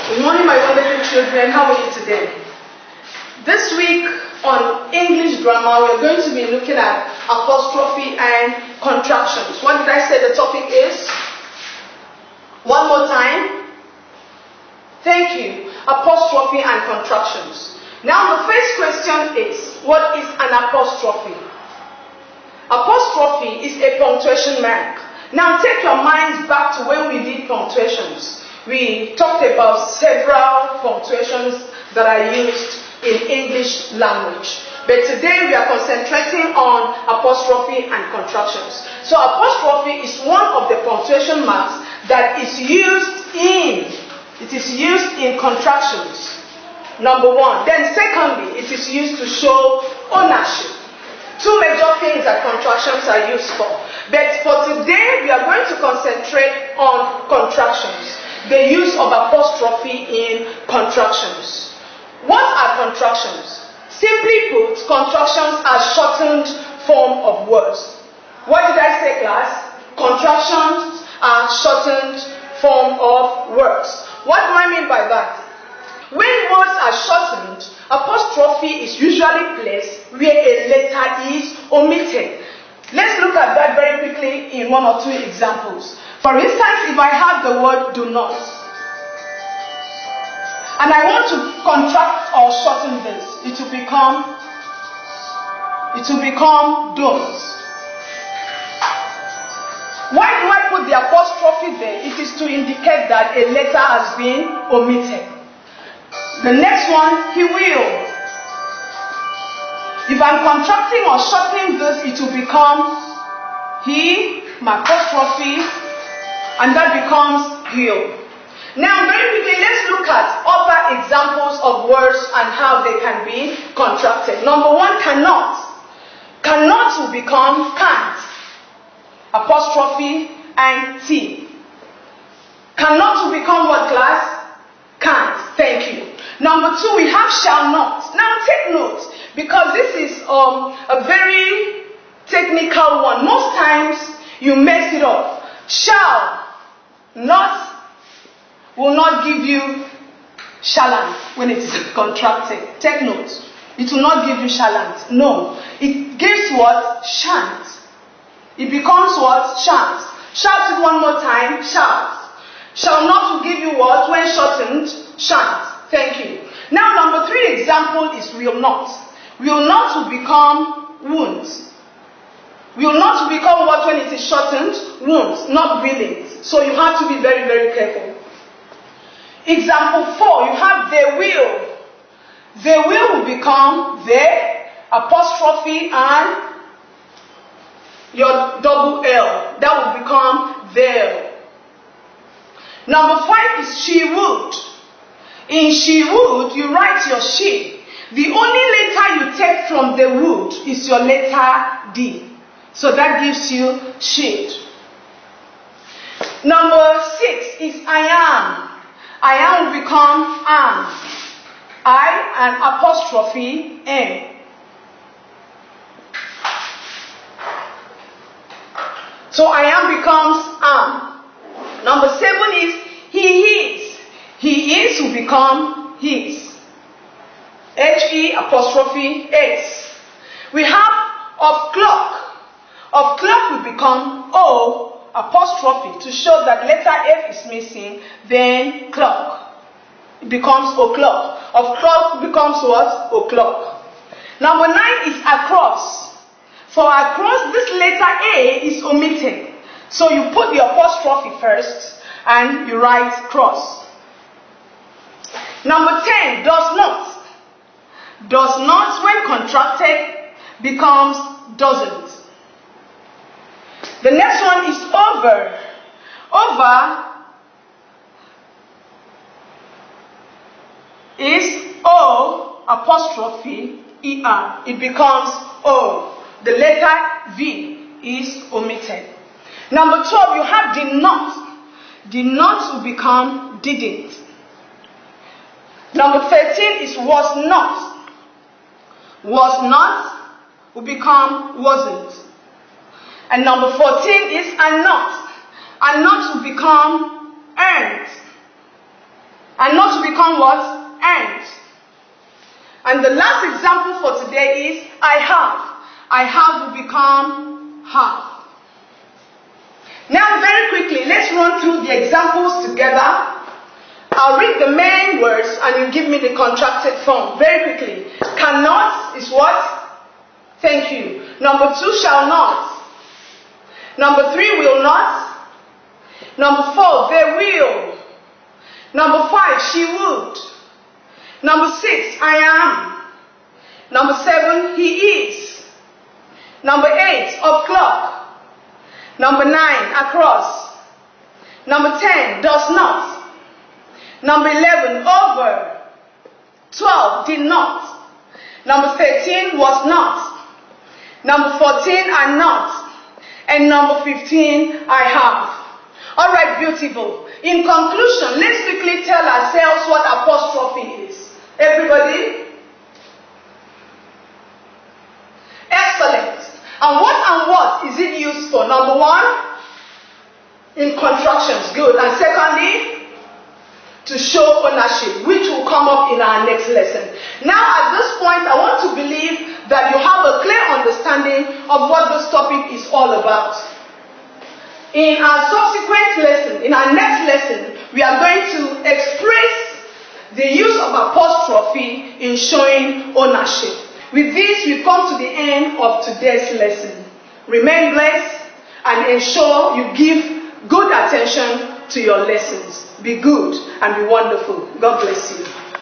Good morning, my wonderful children. How are you today? This week on English grammar, we're going to be looking at apostrophe and contractions. What did I say the topic is? One more time. Thank you. Apostrophe and contractions. Now, the first question is, what is an apostrophe? Apostrophe is a punctuation mark. Now, take your minds back to when we did punctuations. We talked about several punctuations that are used in English language. But today we are concentrating on apostrophe and contractions. So apostrophe is one of the punctuation marks that is used in contractions. Number one. Then secondly, it is used to show ownership. Two major things that contractions are used for. But for today, we are going to concentrate on contractions. The use of apostrophe in contractions. What are contractions? Simply put, contractions are shortened form of words. What did I say, class? Contractions are shortened form of words. What do I mean by that? When words are shortened, apostrophe is usually placed where a letter is omitted. Let's look at that very quickly in one or two examples. For instance, if I have the word do not, and I want to contract or shorten this, it will become don't. Why do I put the apostrophe there? It is to indicate that a letter has been omitted. The next one, he will. If I'm contracting or shortening this, it will become he, my apostrophe, and that becomes he'll. Now, very quickly, let's look at other examples of words and how they can be contracted. Number one, cannot. Cannot will become can't. Apostrophe and T. Cannot will become what, class? Can't. Thank you. Number two, we have shall not. Now take note, because this is a very technical one. Most times you mess it up. Shall not will not give you shallant when it is contracted. Take note. It will not give you shallant. No. It gives what? Shan't. It becomes what? Shan't. Shout it one more time. Shalt. Shall not will give you what? When shortened? Shan't. Thank you. Now, number three example is will not. Will not will become won't. Will not will become what when it is shortened? Won't, not willing. So you have to be very, very careful. Example 4, you have they will. They will become they, apostrophe, and your double L. That will become there. Number 5 is she would. In she would, you write your she. The only letter you take from the would is your letter D. So that gives you she. Number 6 is I am. I am will become am. I and apostrophe am. So I am becomes am. Number 7 is he is. He is will become his. He apostrophe s. We have of clock. Of clock will become o apostrophe to show that letter F is missing, then clock. It becomes o'clock. Of clock becomes what? O'clock. Number 9 is across. For across, this letter A is omitted. So you put the apostrophe first and you write cross. Number 10, does not. Does not, when contracted, becomes doesn't. The next one is over. Over is O apostrophe ER. It becomes O. The letter V is omitted. Number 12, you have did not. Did not will become didn't. Number 13 is was not. Was not will become wasn't. And number 14 is are not. Are not will become earned. And not to become what? And. And the last example for today is I have. I have will become have. Now very quickly, let's run through the examples together. I'll read the main words and you give me the contracted form. Very quickly. Cannot is what? Thank you. Number 2, shall not. Number 3, will not. Number 4, they will. Number 5, she would. Number 6, I am. Number 7, he is. Number 8, o'clock. Number 9, across. Number 10, does not. Number 11, over. 12, did not. Number 13, was not. Number 14, are not. And number 15, I have. Alright, beautiful. In conclusion, let's quickly tell ourselves what apostrophe is. Everybody? Excellent. And what is it used for? Number 1, in contractions. Good. And secondly, to show ownership, which will come up in our next lesson. Now at this point, I want to believe that you have a clear understanding of what this topic is all about. In our subsequent lesson, in our next lesson, we are going to express the use of apostrophe in showing ownership. With this, we come to the end of today's lesson. Remain blessed and ensure you give good attention to your lessons. Be good and be wonderful. God bless you.